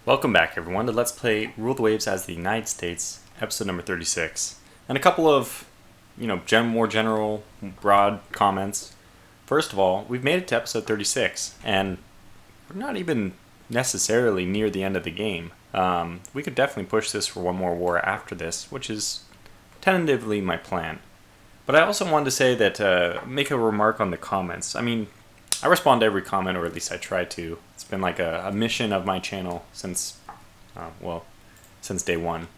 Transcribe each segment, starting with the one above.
Welcome back, everyone, to Let's Play Rule the Waves as the United States, episode number 36. And a couple of, more general, broad comments. First of all, we've made it to episode 36, and we're not even necessarily near the end of the game. We could definitely push this for one more war after this, which is tentatively my plan. But I also wanted to say that, make a remark on the comments. I mean, I respond to every comment, or at least I try to. It's been like a mission of my channel since day one.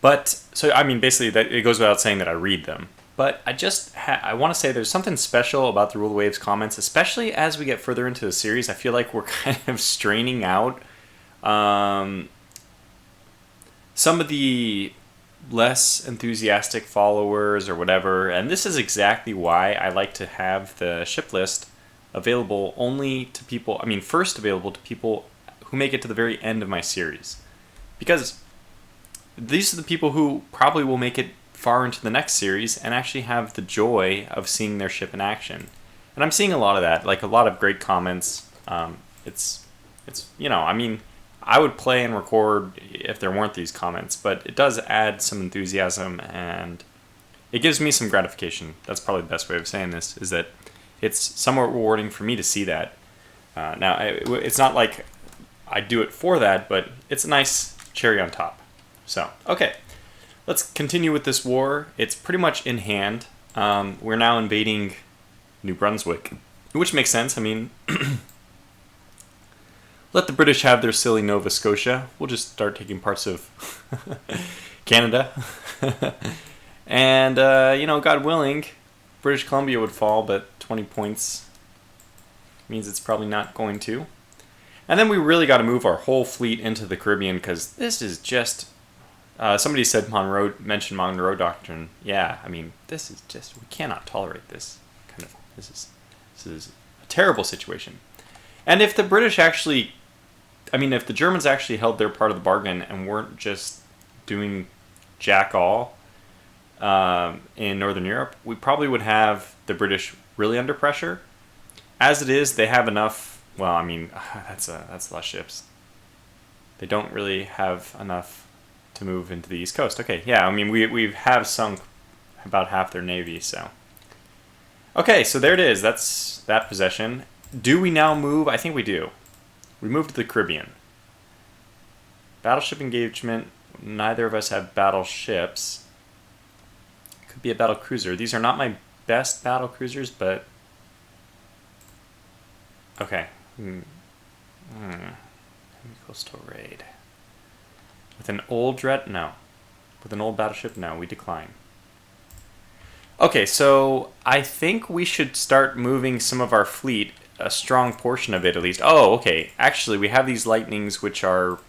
But, basically, that it goes without saying that I read them. But I want to say there's something special about the Rule the Waves comments, especially as we get further into the series. I feel like we're kind of straining out some of the less enthusiastic followers or whatever. And this is exactly why I like to have the ship list available only to people, first available to people who make it to the very end of my series. Because these are the people who probably will make it far into the next series and actually have the joy of seeing their ship in action. And I'm seeing a lot of that, like a lot of great comments. I would play and record if there weren't these comments, but it does add some enthusiasm and it gives me some gratification. That's probably the best way of saying this, is that it's somewhat rewarding for me to see that. It's not like I do it for that, but it's a nice cherry on top. So, okay. Let's continue with this war. It's pretty much in hand. We're now invading New Brunswick, which makes sense. Let the British have their silly Nova Scotia. We'll just start taking parts of Canada. And, God willing, British Columbia would fall, but 20 points means it's probably not going to. And then we really got to move our whole fleet into the Caribbean, because this is just... somebody said mentioned Monroe Doctrine. Yeah, this is just... We cannot tolerate this. This is a terrible situation. And if the British actually... if the Germans actually held their part of the bargain and weren't just doing jack all in Northern Europe, we probably would have the British really under pressure. As it is, they have enough. Well, that's a lot of ships. They don't really have enough to move into the East Coast. Okay, yeah, we have sunk about half their navy, so. Okay, so there it is. That's that possession. Do we now move? I think we do. We move to the Caribbean. Battleship engagement. Neither of us have battleships. Could be a battle cruiser. These are not my best battle cruisers, but okay. Coastal raid. With an old no. With an old battleship, no, we decline. Okay, so I think we should start moving some of our fleet, a strong portion of it at least. Oh, okay. Actually, we have these lightnings, which are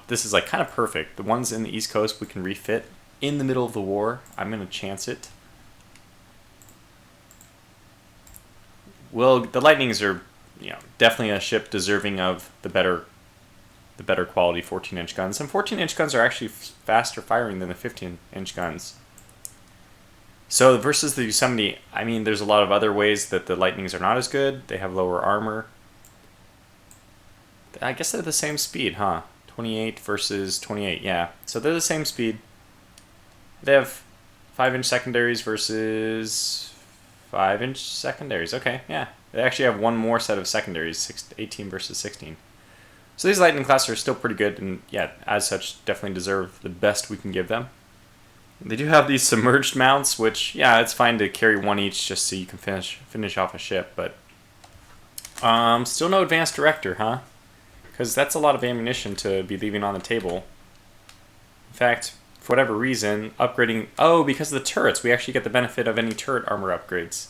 this is like kind of perfect. The ones in the East Coast we can refit in the middle of the war. I'm going to chance it. Well, the Lightnings are, definitely a ship deserving of the better quality 14-inch guns. And 14-inch guns are actually faster firing than the 15-inch guns. So versus the Yosemite, there's a lot of other ways that the Lightnings are not as good. They have lower armor. I guess they're the same speed, huh? 28 versus 28, yeah. So they're the same speed. They have 5-inch secondaries versus 5-inch secondaries. Okay, yeah. They actually have one more set of secondaries, 18 versus 16. So these Lightning class are still pretty good, and yeah, as such, definitely deserve the best we can give them. They do have these submerged mounts, which, yeah, it's fine to carry one each just so you can finish off a ship, but still no advanced director, huh? Because that's a lot of ammunition to be leaving on the table. In fact, for whatever reason, upgrading... Oh, because of the turrets, we actually get the benefit of any turret armor upgrades.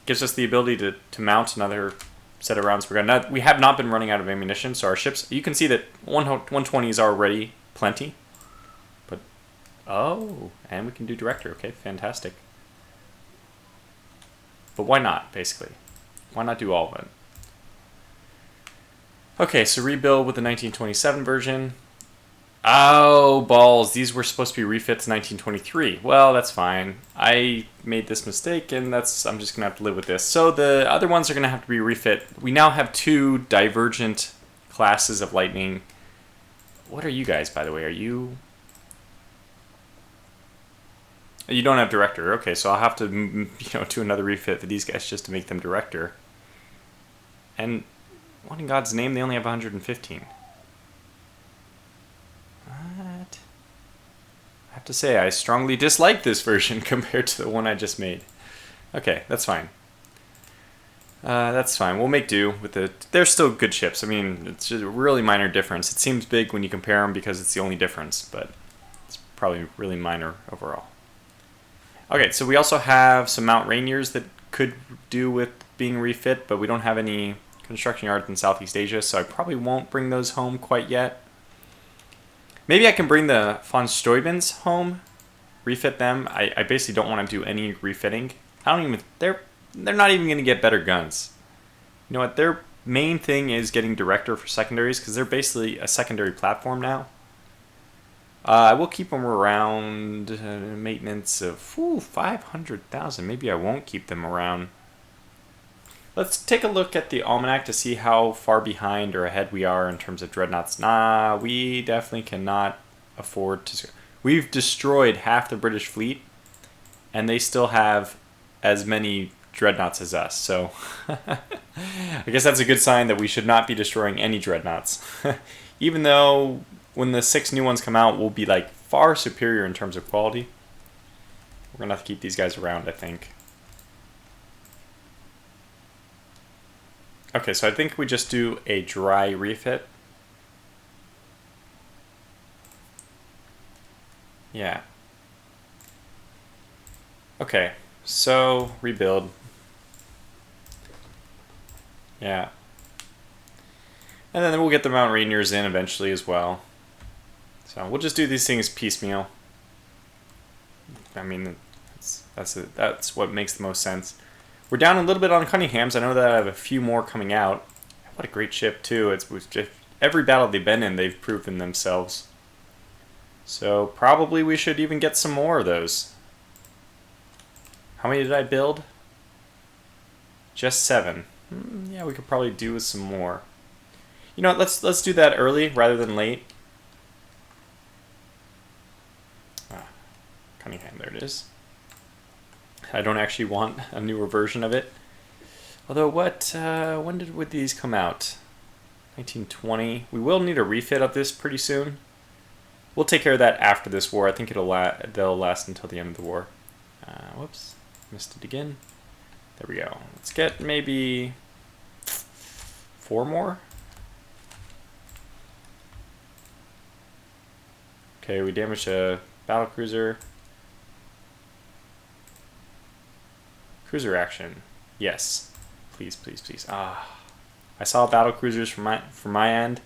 Gives us the ability to mount another set of rounds per gun. Now, we have not been running out of ammunition, so our ships... You can see that 120 is already plenty. But... Oh, and we can do director. Okay, fantastic. But why not, basically? Why not do all of it? Okay, so rebuild with the 1927 version. Oh, balls. These were supposed to be refits 1923. Well, that's fine. I made this mistake, and I'm just going to have to live with this. So the other ones are going to have to be refit. We now have two divergent classes of lightning. What are you guys, by the way? Are you... You don't have director. Okay, so I'll have to, do another refit for these guys just to make them director. And what in God's name? They only have 115. What? I have to say, I strongly dislike this version compared to the one I just made. Okay, that's fine. That's fine. We'll make do with the... They're still good ships. I mean, it's just a really minor difference. It seems big when you compare them because it's the only difference, but it's probably really minor overall. Okay, so we also have some Mount Rainiers that could do with being refit, but we don't have any construction yards in Southeast Asia, so I probably won't bring those home quite yet. Maybe I can bring the von Steubens home, refit them. I basically don't want to do any refitting. They're not even going to get better guns. You know what? Their main thing is getting director for secondaries because they're basically a secondary platform now. I will keep them around maintenance of 500,000. Maybe I won't keep them around. Let's take a look at the almanac to see how far behind or ahead we are in terms of dreadnoughts. Nah, we definitely cannot afford to. We've destroyed half the British fleet, and they still have as many dreadnoughts as us. So I guess that's a good sign that we should not be destroying any dreadnoughts. Even though when the 6 new ones come out, we'll be like far superior in terms of quality. We're gonna have to keep these guys around, I think. Okay, so I think we just do a dry refit. Yeah. Okay, so rebuild. Yeah. And then we'll get the Mount Rainiers in eventually as well. So we'll just do these things piecemeal. I mean, that's what makes the most sense. We're down a little bit on Cunningham's. I know that I have a few more coming out. What a great ship too. It's just, every battle they've been in, they've proven themselves. So probably we should even get some more of those. How many did I build? Just 7. Yeah, we could probably do with some more. You know what, let's do that early rather than late. Cunningham, there it is. I don't actually want a newer version of it. Although, when would these come out? 1920. We will need a refit of this pretty soon. We'll take care of that after this war. I think they'll last until the end of the war. Whoops, missed it again. There we go. Let's get maybe 4 more. Okay, we damaged a battlecruiser. Cruiser action. Yes. Please, please, please. I saw battlecruisers from my end,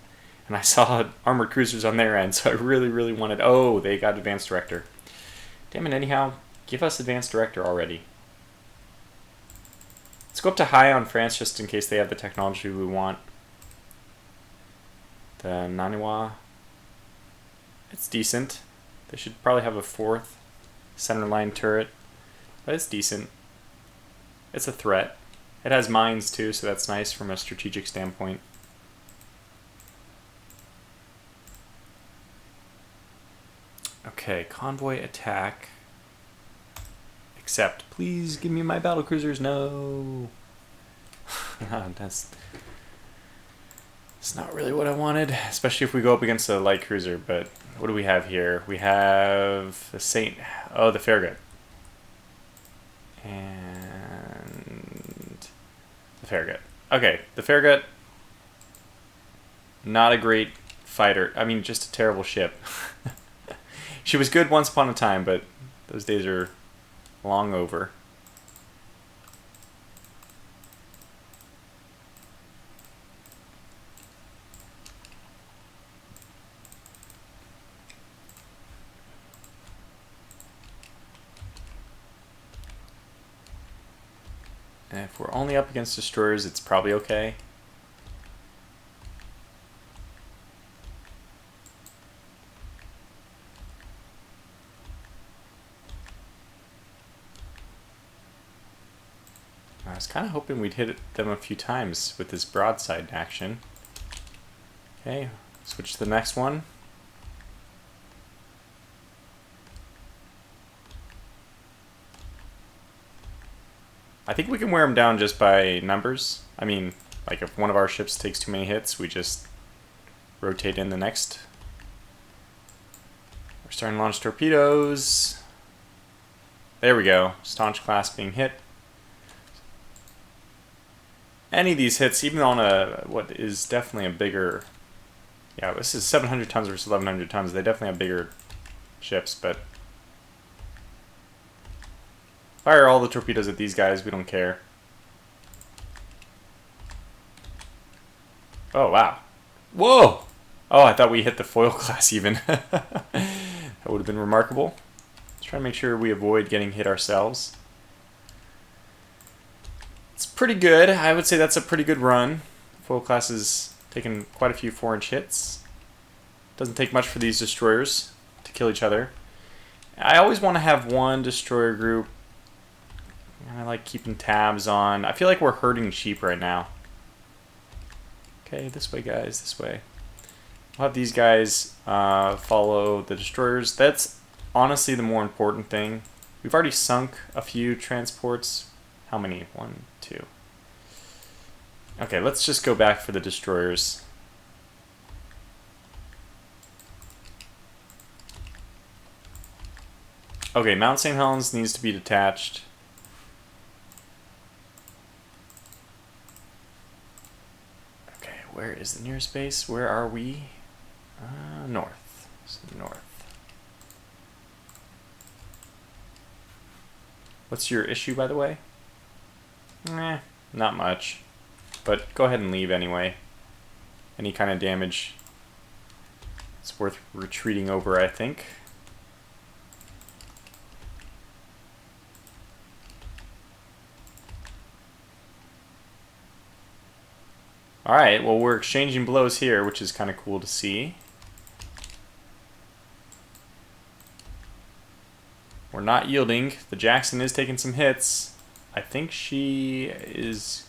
and I saw armored cruisers on their end, so I really, really wanted... Oh, they got advanced director. Damn it, anyhow. Give us advanced director already. Let's go up to high on France just in case they have the technology we want. The Naniwa. It's decent. They should probably have a 4th centerline turret, but it's decent. It's a threat. It has mines too, so that's nice from a strategic standpoint. Okay, Convoy Attack. Except, please give me my battlecruisers. No. That's not really what I wanted, especially if we go up against a light cruiser. But what do we have here? We have the the Farragut. And the Farragut. Okay, the Farragut, not a great fighter. I mean, just a terrible ship. She was good once upon a time, but those days are long over. And if we're only up against destroyers, it's probably okay. I was kind of hoping we'd hit them a few times with this broadside action. Okay, switch to the next one. I think we can wear them down just by numbers. I mean, like if one of our ships takes too many hits, we just rotate in the next. We're starting to launch torpedoes. There we go. Staunch class being hit. Any of these hits, even on a what is definitely a bigger, yeah, this is 700 tons versus 1100 tons. They definitely have bigger ships, but fire all the torpedoes at these guys. We don't care. Oh wow! Whoa! Oh, I thought we hit the foil class even. That would have been remarkable. Let's try to make sure we avoid getting hit ourselves. It's pretty good. I would say that's a pretty good run. Foil class has taken quite a few 4-inch hits. Doesn't take much for these destroyers to kill each other. I always want to have one destroyer group. I like keeping tabs on. I feel like we're herding sheep right now. Okay, this way, guys. This way. We'll have these guys follow the destroyers. That's honestly the more important thing. We've already sunk a few transports. How many? 1, 2. Okay, let's just go back for the destroyers. Okay, Mount St. Helens needs to be detached. Okay, where is the nearest base? Where are we? North. So north. What's your issue, by the way? Not much. But go ahead and leave anyway. Any kind of damage, it's worth retreating over, I think. Alright, well we're exchanging blows here, which is kind of cool to see. We're not yielding. The Jackson is taking some hits. I think she is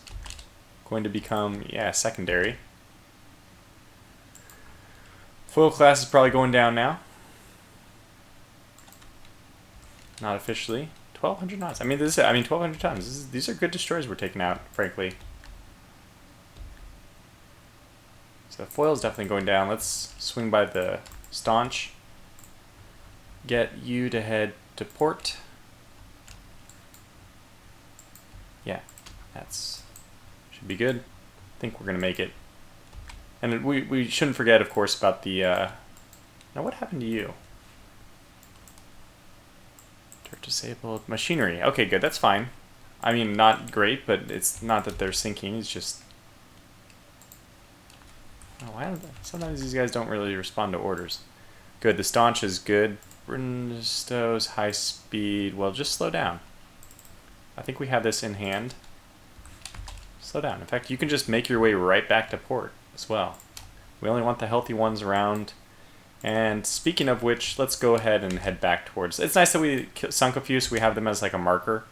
going to become, yeah, secondary. Foil class is probably going down now. Not officially. 1,200 knots. I mean, 1,200 tons. These are good destroyers we're taking out, frankly. So foil is definitely going down. Let's swing by the staunch. Get you to head to port. Yeah, that's should be good. I think we're gonna make it. And we shouldn't forget, of course, about the. Now, what happened to you? Turret disabled. Machinery. Okay, good. That's fine. I mean, not great, but it's not that they're sinking. It's just. Oh, why don't sometimes these guys don't really respond to orders. Good. The staunch is good. Bristow's high speed. Well, just slow down. I think we have this in hand. Slow down. In fact, you can just make your way right back to port as well. We only want the healthy ones around. And speaking of which, let's go ahead and head back towards. It's nice that we sunk a few, so we have them as like a marker.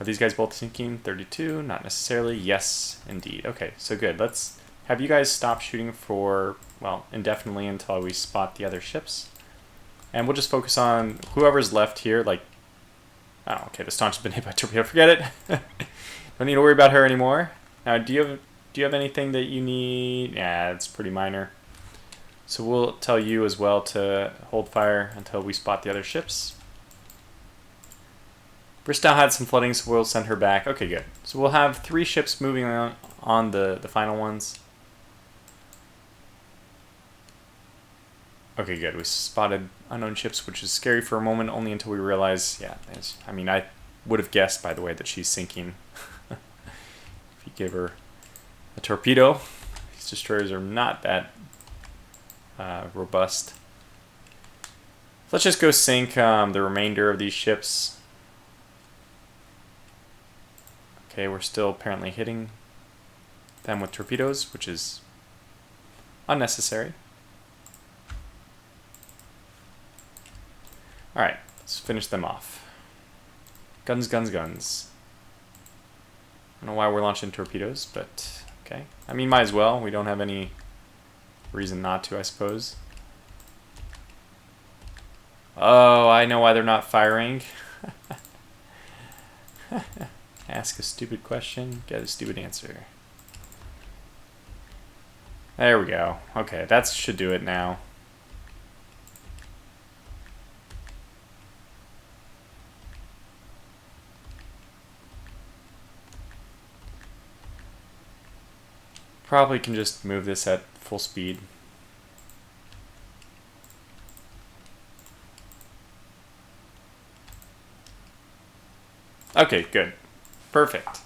Are these guys both sinking? 32? Not necessarily. Yes, indeed. Okay, so good. Let's have you guys stop shooting for, well, indefinitely until we spot the other ships. And we'll just focus on whoever's left here. Like, oh, okay, the staunch has been hit by torpedo. Forget it. Don't need to worry about her anymore. Now, do you have anything that you need? Yeah, it's pretty minor. So we'll tell you as well to hold fire until we spot the other ships. Bristow had some flooding, so we'll send her back. Okay, good. So we'll have 3 ships moving on the final ones. Okay, good. We spotted unknown ships, which is scary for a moment, only until we realize, yeah, I mean, I would have guessed, by the way, that she's sinking. If you give her a torpedo, these destroyers are not that robust. Let's just go sink the remainder of these ships. Okay, we're still apparently hitting them with torpedoes, which is unnecessary. Alright, let's finish them off. Guns, guns, guns. I don't know why we're launching torpedoes, but okay. I mean, might as well. We don't have any reason not to, I suppose. Oh, I know why they're not firing. Ask a stupid question, get a stupid answer. There we go. Okay, that should do it now. Probably can just move this at full speed. Okay, good. Perfect.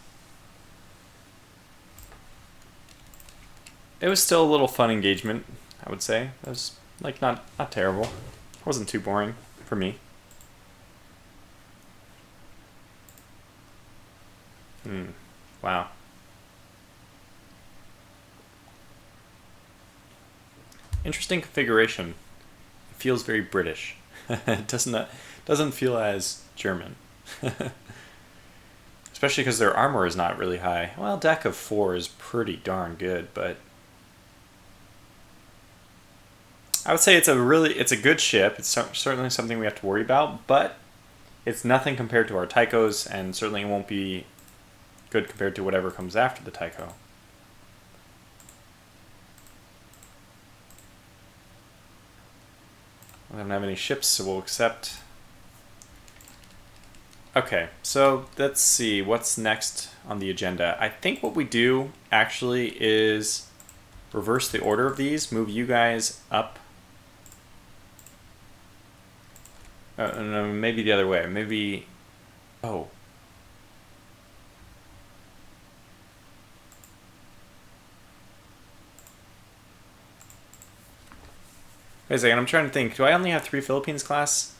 It was still a little fun engagement, I would say. It was like not terrible. It wasn't too boring for me. Wow. Interesting configuration. It feels very British. It doesn't feel as German. Especially because their armor is not really high. Well, deck of 4 is pretty darn good, but I would say it's a good ship. It's certainly something we have to worry about, but it's nothing compared to our Tychos, and certainly it won't be good compared to whatever comes after the Tycho. I don't have any ships, so we'll accept. Okay, so let's see what's next on the agenda. I think what we do actually is reverse the order of these, move you guys up. No, maybe the other way. Maybe. Oh. Wait a second, I'm trying to think. Do I only have 3 Philippines class?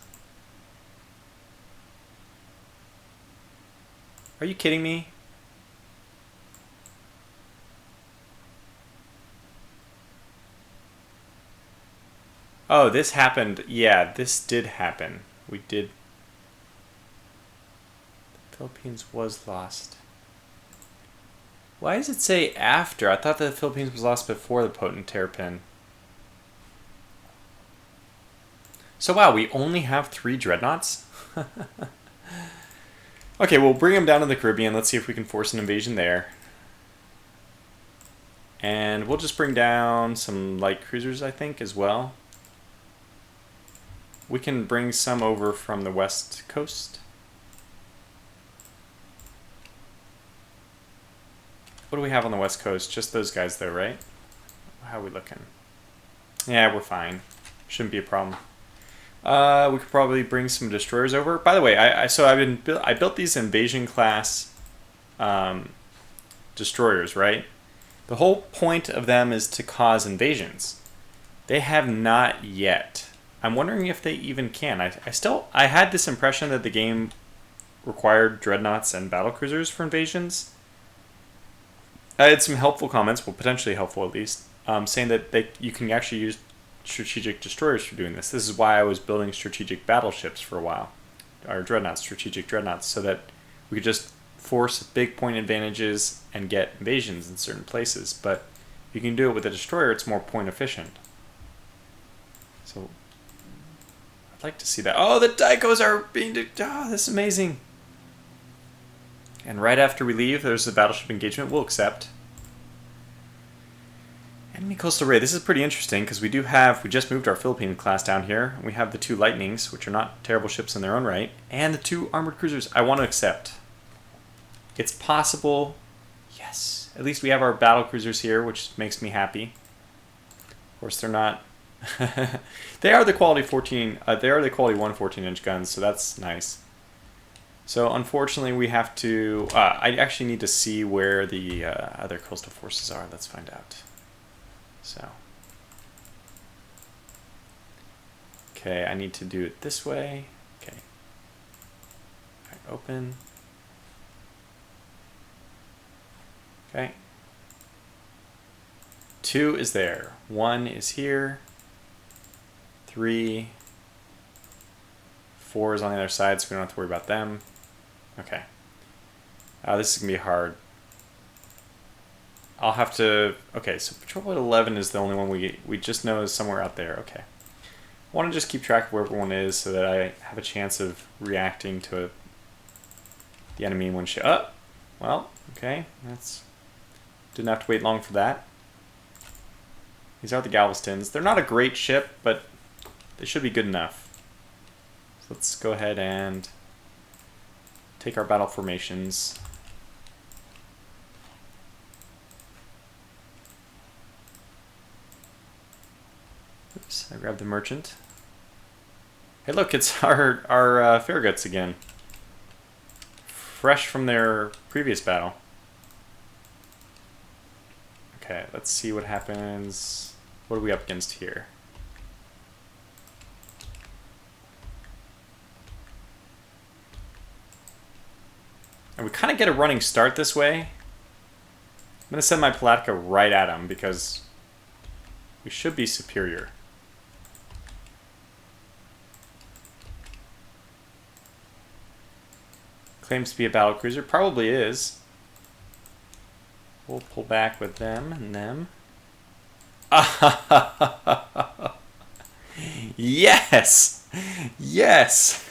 Are you kidding me? Oh, this happened. Yeah, this did happen. We did. The Philippines was lost. Why does it say after? I thought the Philippines was lost before the potent terrapin. So wow, we only have 3 dreadnoughts? Okay, we'll bring them down to the Caribbean. Let's see if we can force an invasion there. And we'll just bring down some light cruisers, I think, as well. We can bring some over from the west coast. What do we have on the west coast? Just those guys though, right? How are we looking? Yeah, we're fine. Shouldn't be a problem. We could probably bring some destroyers over. By the way, I built these invasion class destroyers, right? The whole point of them is to cause invasions. They have not yet. I'm wondering if they even can. I had this impression that the game required dreadnoughts and battlecruisers for invasions. I had some helpful comments, well, potentially helpful at least, saying that you can actually use strategic destroyers for doing this. This is why I was building strategic battleships for a while, or dreadnoughts, strategic dreadnoughts, so that we could just force big point advantages and get invasions in certain places. But if you can do it with a destroyer, it's more point efficient. So I'd like to see that. Oh, the Daikos are being... Oh, this is amazing. And right after we leave, there's the battleship engagement. We'll accept. Enemy coastal raid. This is pretty interesting because we just moved our Philippine class down here. We have the 2 Lightnings, which are not terrible ships in their own right, and the 2 armored cruisers. I want to accept. It's possible. Yes. At least we have our battle cruisers here, which makes me happy. Of course, they're not. They are the quality 14. They are the quality 1 14-inch guns, so that's nice. So unfortunately, we have to. I actually need to see where the other coastal forces are. Let's find out. So. Okay, I need to do it this way. Okay. All right, open. Okay. 2 is there. 1 is here. 3. 4 is on the other side, so we don't have to worry about them. Okay. This is going to be hard. I'll have to... Okay, so patrol boat 11 is the only one we just know is somewhere out there. Okay. I want to just keep track of where everyone is so that I have a chance of reacting to the enemy in one shot. Oh! Well, okay. Didn't have to wait long for that. These are the Galvestons. They're not a great ship, but they should be good enough. So let's go ahead and take our battle formations. Oops, I grabbed the merchant. Hey look, it's our Farraguts again. Fresh from their previous battle. Okay, let's see what happens. What are we up against here? And we kind of get a running start this way. I'm going to send my Palatka right at him because we should be superior. Claims to be a battlecruiser. Probably is. We'll pull back with them and them. Yes! Yes!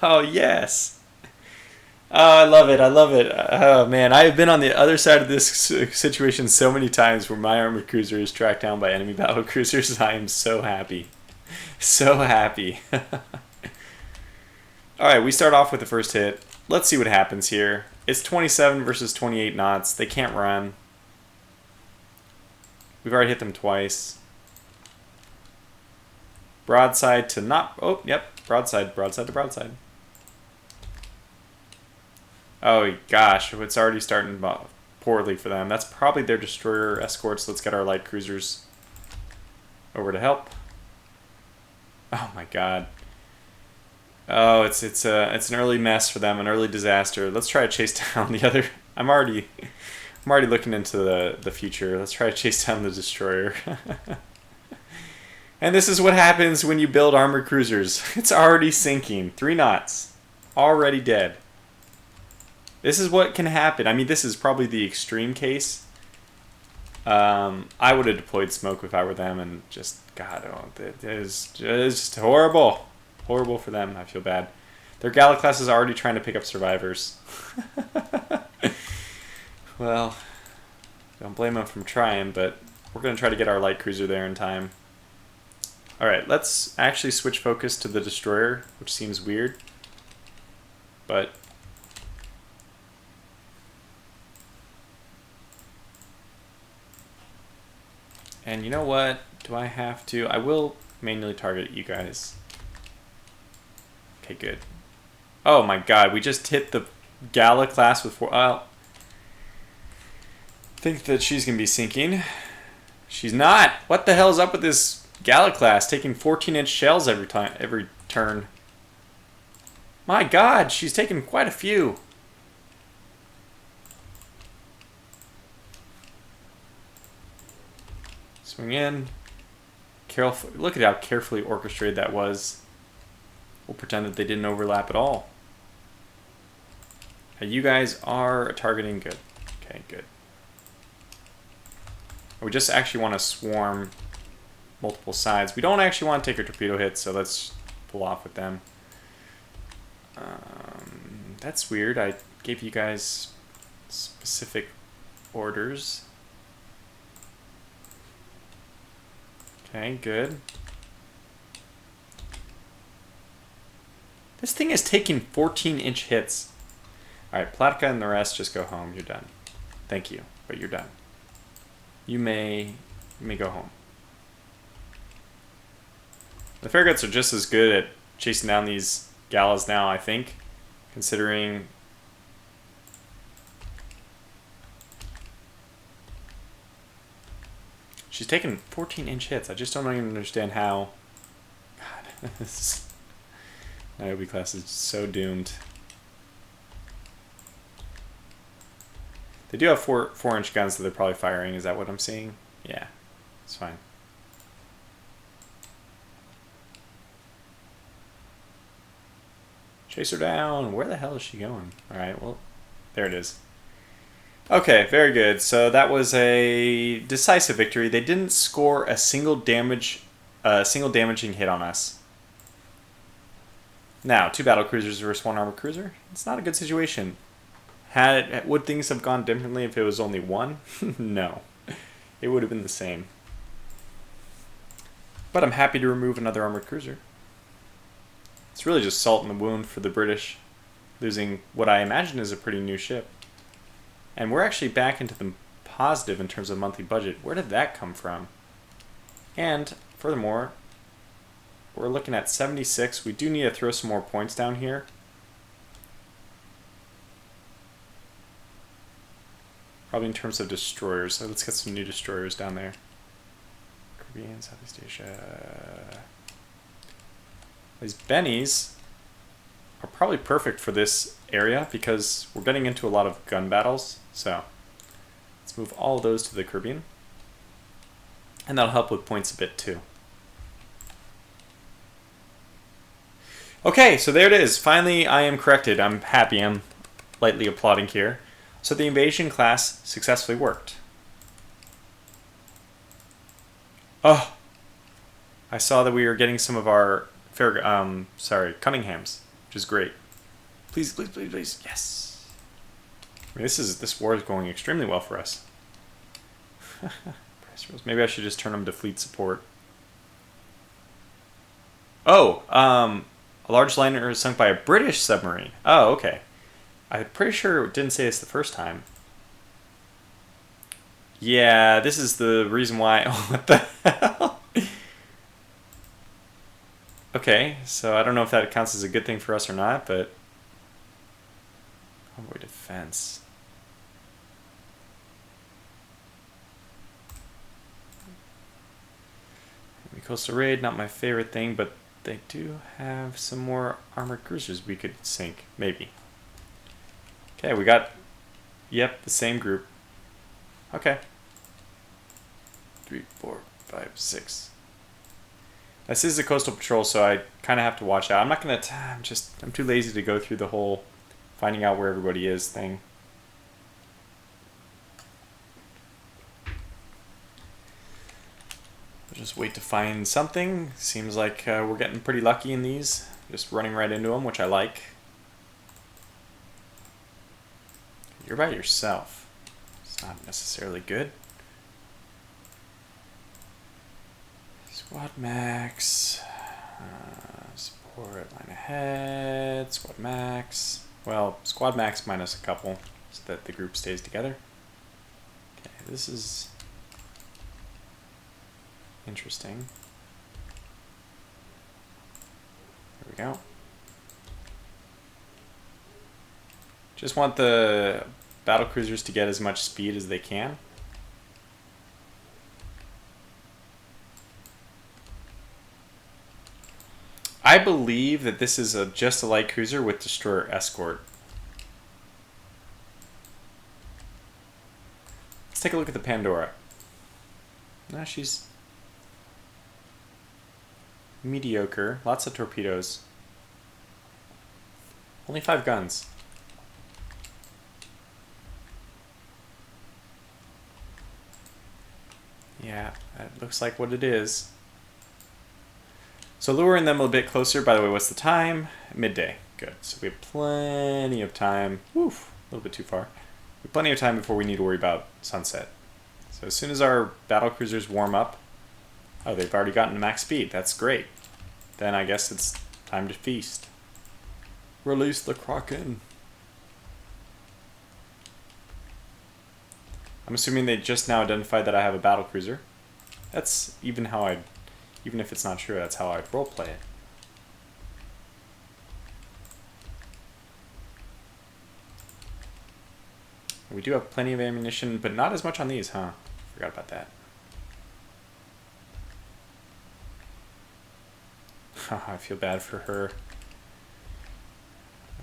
Oh, yes! Oh, I love it. I love it. Oh, man. I have been on the other side of this situation so many times where my armored cruiser is tracked down by enemy battlecruisers. I am so happy. So happy. Alright, we start off with the first hit. Let's see what happens here. It's 27 versus 28 knots. They can't run. We've already hit them twice. Broadside to not... Oh, yep. Broadside. Broadside to broadside. Oh, gosh. It's already starting poorly for them. That's probably their destroyer escorts. Let's get our light cruisers over to help. Oh, my God. Oh, it's an early mess for them, an early disaster. Let's try to chase down the other... I'm already looking into the future. Let's try to chase down the destroyer. And this is what happens when you build armored cruisers. It's already sinking. 3 knots. Already dead. This is what can happen. I mean, this is probably the extreme case. I would have deployed smoke if I were them, and just... God, it is just horrible. Horrible for them. I feel bad. Their Gala class is already trying to pick up survivors. Well, don't blame them from trying, but we're going to try to get our light cruiser there in time. Alright, let's actually switch focus to the destroyer, which seems weird. But... And you know what? Do I have to? I will manually target you guys. Okay, good. Oh my God, we just hit the Gala class with 4... I think that she's going to be sinking. She's not! What the hell is up with this Gala class taking 14-inch shells every turn? My God, she's taken quite a few. Swing in. Careful. Look at how carefully orchestrated that was. We'll pretend that they didn't overlap at all. You guys are targeting good. Okay, good. We just actually want to swarm multiple sides. We don't actually want to take our torpedo hits, so let's pull off with them. That's weird. I gave you guys specific orders. Okay, good. This thing is taking 14-inch hits. Alright, Palatka and the rest just go home. You're done. Thank you, but you're done. You may go home. The Farraguts are just as good at chasing down these Galas now, I think, considering... She's taking 14-inch hits. I just don't even understand how... God, this Niobe class is so doomed. They do have 4-inch guns that they're probably firing. Is that what I'm seeing? Yeah, it's fine. Chase her down. Where the hell is she going? Alright, well, there it is. Okay, very good. So that was a decisive victory. They didn't score a single damaging hit on us. Now, 2 battle cruisers versus 1 armored cruiser. It's not a good situation. Would things have gone differently if it was only 1? No, it would have been the same. But I'm happy to remove another armored cruiser. It's really just salt in the wound for the British, losing what I imagine is a pretty new ship. And we're actually back into the positive in terms of monthly budget. Where did that come from? And furthermore, we're looking at 76. We do need to throw some more points down here. Probably in terms of destroyers. So let's get some new destroyers down there. Caribbean, Southeast Asia. These bennies are probably perfect for this area because we're getting into a lot of gun battles. So let's move all of those to the Caribbean. And that'll help with points a bit too. Okay, so there it is. Finally, I am corrected. I'm happy. I'm lightly applauding here. So the invasion class successfully worked. Oh, I saw that we were getting some of our Cunninghams, which is great. Please, please, please, please. Yes. I mean, this war is going extremely well for us. Maybe I should just turn them to fleet support. Oh, a large liner is sunk by a British submarine. Oh, okay. I'm pretty sure it didn't say this the first time. Yeah, this is the reason why. Oh, what the hell? Okay, so I don't know if that counts as a good thing for us or not, but convoy defense. Coastal raid, not my favorite thing, but they do have some more armored cruisers we could sink, maybe. Okay, we got, yep, the same group. Okay. 3, 4, 5, 6. This is a coastal patrol, so I kind of have to watch out. I'm not gonna. I'm too lazy to go through the whole finding out where everybody is thing. I'll just wait to find something. Seems like we're getting pretty lucky in these. Just running right into them, which I like. You're by yourself. It's not necessarily good. Squad max. Support line ahead. Squad max. Well, squad max minus a couple so that the group stays together. Okay, this is interesting. There we go. Just want the battle cruisers to get as much speed as they can. I believe that this is just a light cruiser with destroyer escort. Let's take a look at the Pandora. No, she's mediocre. Lots of torpedoes. Only 5 guns. Yeah, that looks like what it is. So luring them a bit closer. By the way, what's the time? Midday. Good. So we have plenty of time. Oof, a little bit too far. We have plenty of time before we need to worry about sunset. So as soon as our battle cruisers warm up, oh, they've already gotten to max speed. That's great. Then I guess it's time to feast. Release the Kraken. I'm assuming they just now identified that I have a battle cruiser. That's even how I, even if it's not true, that's how I'd roleplay it. We do have plenty of ammunition, but not as much on these, huh? Forgot about that. I feel bad for her.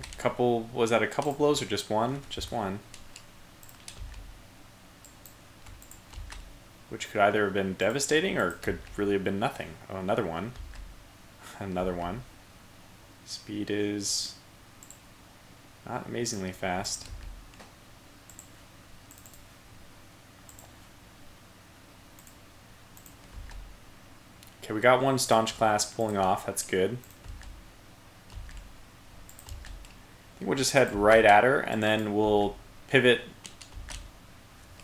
A couple, was that a couple blows or just one? Just one. Which could either have been devastating or could really have been nothing. Oh, another one. Another one. Speed is not amazingly fast. Okay, we got one Staunch class pulling off. That's good. I think we'll just head right at her, and then we'll pivot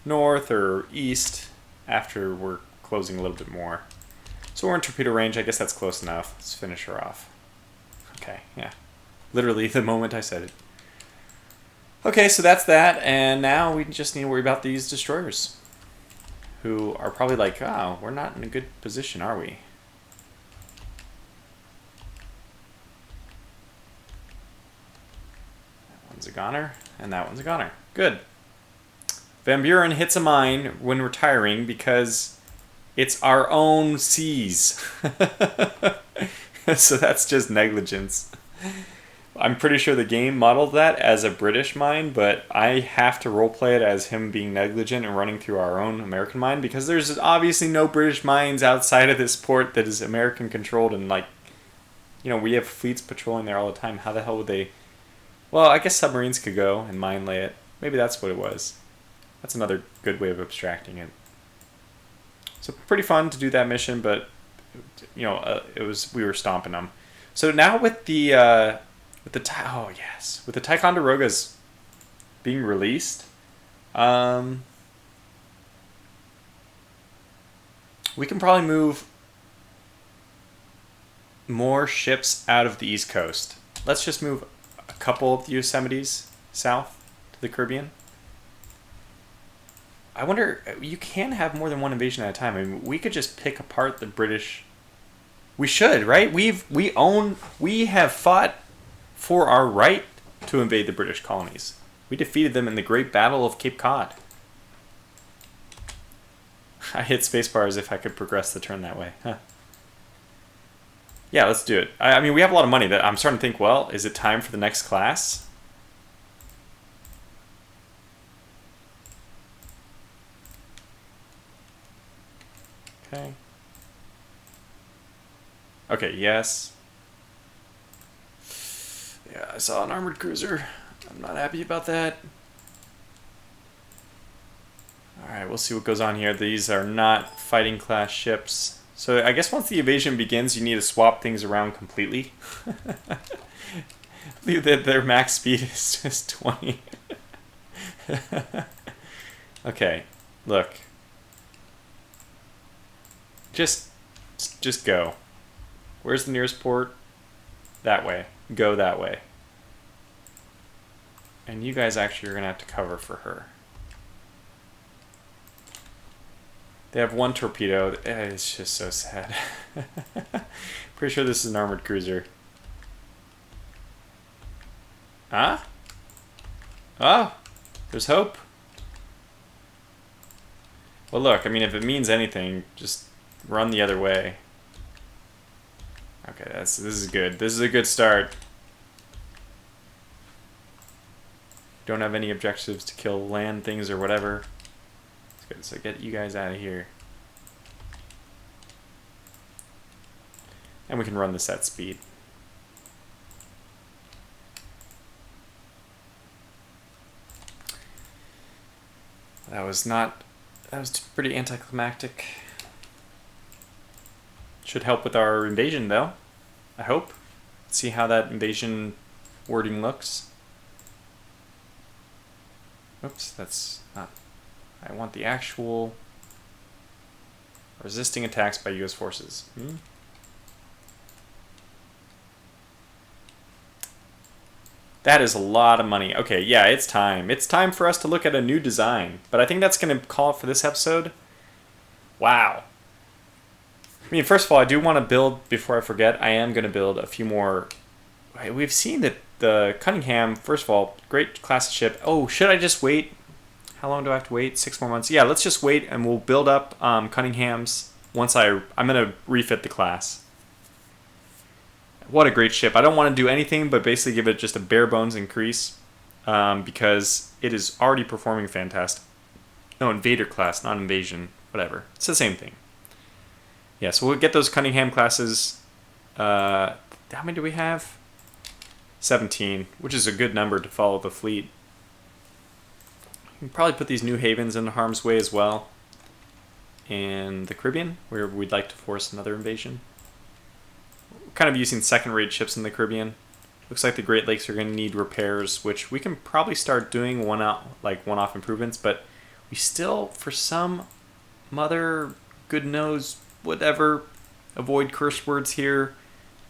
north or east after we're closing a little bit more. So we're in torpedo range. I guess that's close enough. Let's finish her off. Okay, yeah. Literally the moment I said it. Okay, so that's that, and now we just need to worry about these destroyers, who are probably like, oh, we're not in a good position, are we? That one's a goner, and that one's a goner. Good. Van Buren hits a mine when retiring because it's our own seas. So that's just negligence. I'm pretty sure the game modeled that as a British mine, but I have to roleplay it as him being negligent and running through our own American mine, because there's obviously no British mines outside of this port that is American controlled, and like, you know, we have fleets patrolling there all the time. How the hell would they? Well, I guess submarines could go and mine lay it. Maybe that's what it was. That's another good way of abstracting it. So pretty fun to do that mission, but you know, we were stomping them. So now with the Ticonderogas being released, we can probably move more ships out of the East Coast. Let's just move a couple of the Yosemites south to the Caribbean. I wonder, you can have more than one invasion at a time. I mean, we could just pick apart the British. We should, right? We have fought for our right to invade the British colonies. We defeated them in the Great Battle of Cape Cod. I hit spacebar as if I could progress the turn that way. Huh. Yeah, let's do it. I mean, we have a lot of money. That I'm starting to think, well, is it time for the next class? Okay. Okay, yes. Yeah, I saw an armored cruiser. I'm not happy about that. Alright, we'll see what goes on here. These are not fighting class ships. So I guess once the invasion begins, you need to swap things around completely. I believe that their max speed is just 20. Okay, look. Just go. Where's the nearest port? That way. Go that way. And you guys actually are going to have to cover for her. They have one torpedo. It's just so sad. Pretty sure this is an armored cruiser. Huh? Oh, there's hope. Well, look, I mean, if it means anything, just run the other way. Okay, this is good. This is a good start. Don't have any objectives to kill land things or whatever. It's good. So get you guys out of here. And we can run this at speed. That was pretty anticlimactic. Should help with our invasion, though. I hope. Let's see how that invasion wording looks. Oops, that's not... I want the actual... resisting attacks by U.S. forces. That is a lot of money. Okay, yeah, it's time. It's time for us to look at a new design. But I think that's going to call it for this episode. Wow. I mean, first of all, I do want to build, before I forget, I am going to build a few more. We've seen that the Cunningham, first of all, great class of ship. Oh, should I just wait? How long do I have to wait? 6 more months? Yeah, let's just wait and we'll build up Cunninghams once I'm going to refit the class. What a great ship. I don't want to do anything but basically give it just a bare bones increase because it is already performing fantastic. No, invader class, not invasion. Whatever. It's the same thing. Yeah, so we'll get those Cunningham classes. How many do we have? 17, which is a good number to follow the fleet. We can probably put these New Havens in harm's way as well. in the Caribbean, where we'd like to force another invasion. We're kind of using second-rate ships in the Caribbean. Looks like the Great Lakes are going to need repairs, which we can probably start doing one-off improvements, but we still, for some mother good knows whatever, avoid curse words here,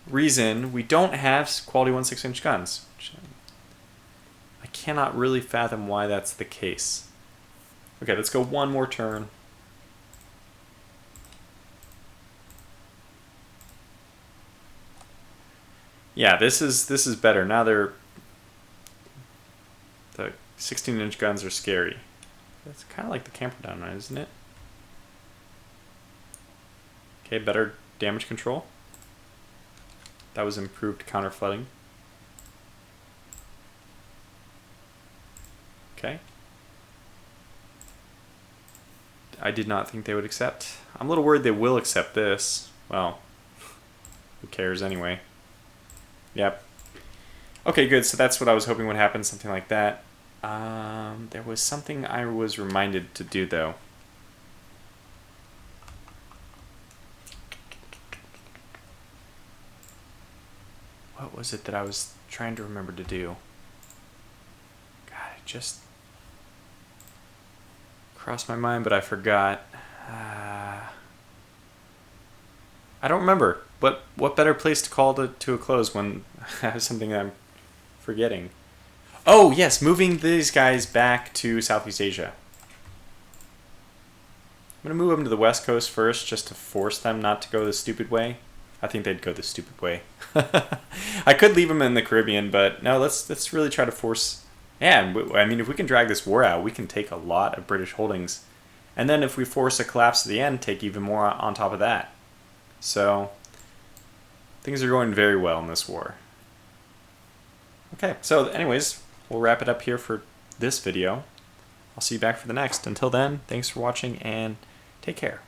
reason, we don't have quality 1/6-inch guns. I cannot really fathom why that's the case. Okay, let's go one more turn. Yeah, this is better. Now the 16-inch guns are scary. That's kind of like the camper down, isn't it? Okay, better damage control. That was improved counter flooding. Okay. I did not think they would accept. I'm a little worried they will accept this. Well, who cares anyway? Yep. Okay, good. So that's what I was hoping would happen, something like that. There was something I was reminded to do, though. What was it that I was trying to remember to do? God, it just crossed my mind, but I forgot. I don't remember. What better place to call to a close when I have something I'm forgetting? Oh, yes, moving these guys back to Southeast Asia. I'm going to move them to the West Coast first just to force them not to go the stupid way. I think they'd go the stupid way. I could leave them in the Caribbean, but no, let's really try to force... Yeah, I mean, if we can drag this war out, we can take a lot of British holdings. And then if we force a collapse at the end, take even more on top of that. So, things are going very well in this war. Okay, so anyways, we'll wrap it up here for this video. I'll see you back for the next. Until then, thanks for watching and take care.